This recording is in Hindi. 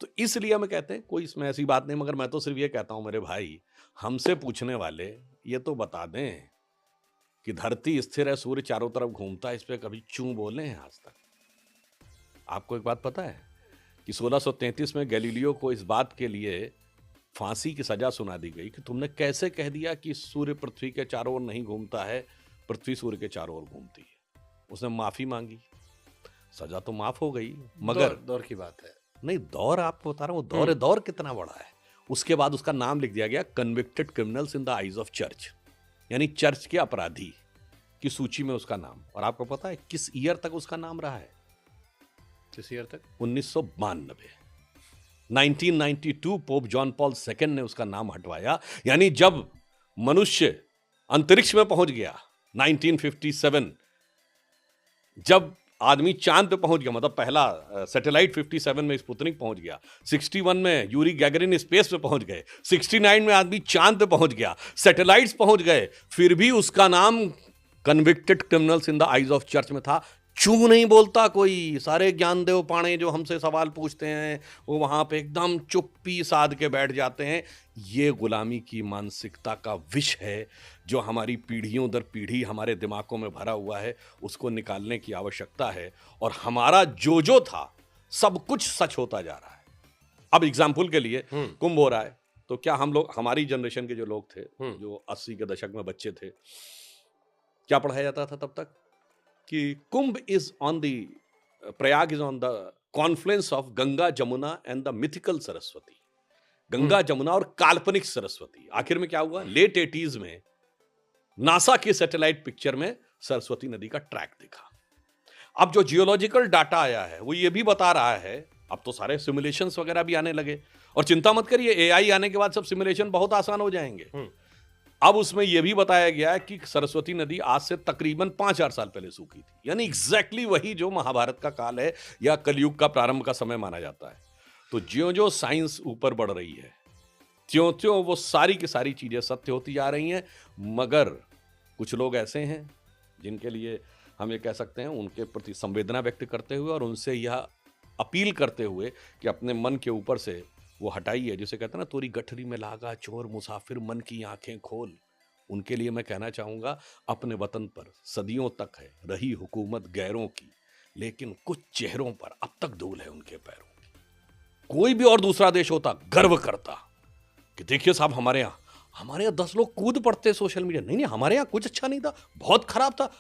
तो इसलिए हमें कहते हैं कोई इसमें ऐसी बात नहीं, मगर मैं तो सिर्फ ये कहता हूं मेरे भाई, हमसे पूछने वाले ये तो बता दें कि धरती स्थिर है, सूर्य चारों तरफ घूमता है, इस पे कभी चूं बोले हैं आज तक? आपको एक बात पता है कि 1633 में गैलीलियो को इस बात के लिए फांसी की सजा सुना दी गई कि तुमने कैसे कह दिया कि सूर्य पृथ्वी के चारों ओर नहीं घूमता है, पृथ्वी सूर्य के चारों ओर घूमती है। उसने माफी मांगी, सजा तो माफ हो गई, मगर दौर की बात है। नहीं, दौर आपको बता रहा हूं, दौर दौर कितना बड़ा है। उसके बाद उसका नाम लिख दिया गया convicted criminals in the eyes of church, यानी चर्च के अपराधी की सूची में उसका नाम। और आपको पता है किस ईयर तक उसका नाम रहा है? किस ईयर तक? 1992। 1992 पोप जॉन पॉल सेकंड ने उसका नाम हटवाया, यानी जब मनुष्य अंतरिक्ष में पहुंच गया 1957, जब आदमी चांद पे पहुंच गया, मतलब पहला सैटेलाइट 57 में स्पुतनिक पहुंच गया, 61 में यूरी गैगरिन स्पेस पे पहुंच गए, 69 में आदमी चांद पे पहुंच गया, सैटेलाइट्स पहुंच गए, फिर भी उसका नाम convicted criminals in the eyes of church में था। चू नहीं बोलता कोई। सारे ज्ञानदेव पाणे जो हमसे सवाल पूछते हैं वो वहां पे एकदम चुप्पी साध के बैठ जाते हैं। ये गुलामी की मानसिकता का विष है जो हमारी पीढ़ियों दर पीढ़ी हमारे दिमागों में भरा हुआ है, उसको निकालने की आवश्यकता है। और हमारा जो था सब कुछ सच होता जा रहा है। अब एग्जाम्पल के लिए कुंभ हो रहा है, तो क्या हम लोग, हमारी जनरेशन के जो लोग थे, जो 80 के दशक में बच्चे थे, क्या पढ़ाया जाता था तब तक कि Kumbh is on the, Prayag is on the confluence of Ganga Jamuna and the mythical Saraswati. Ganga Jamuna और काल्पनिक सरस्वती। आखिर में क्या हुआ? लेट 80s में नासा के सैटेलाइट पिक्चर में सरस्वती नदी का ट्रैक दिखा। अब जो जियोलॉजिकल डाटा आया है वो ये भी बता रहा है, अब तो सारे सिमुलेशंस वगैरह भी आने लगे, और चिंता मत करिए, एआई आने के बाद सब सिमुलेशन बहुत आसान हो जाएंगे। अब उसमें यह भी बताया गया है कि सरस्वती नदी आज से तकरीबन 5000 साल पहले सूखी थी, यानी एग्जैक्टली वही जो महाभारत का काल है या कलयुग का प्रारंभ का समय माना जाता है। तो ज्यों-ज्यों साइंस ऊपर बढ़ रही है, त्यों-त्यों वो सारी की सारी चीजें सत्य होती जा रही हैं। मगर कुछ लोग ऐसे हैं जिनके लिए हम ये कह सकते हैं, उनके प्रति संवेदना व्यक्त करते हुए और उनसे यह अपील करते हुए कि अपने मन के ऊपर से वो हटाइए, जिसे कहते हैं ना, तोरी गठरी में लागा चोर मुसाफिर मन की आंखें खोल। उनके लिए मैं कहना चाहूंगा, अपने वतन पर सदियों तक है रही हुकूमत गैरों की, लेकिन कुछ चेहरों पर अब तक धूल है उनके पैरों की। कोई भी और दूसरा देश होता गर्व करता कि देखिए साहब, हमारे यहाँ 10 लोग कूद पड़ते सोशल मीडिया। नहीं, हमारे यहाँ कुछ अच्छा नहीं था, बहुत खराब था,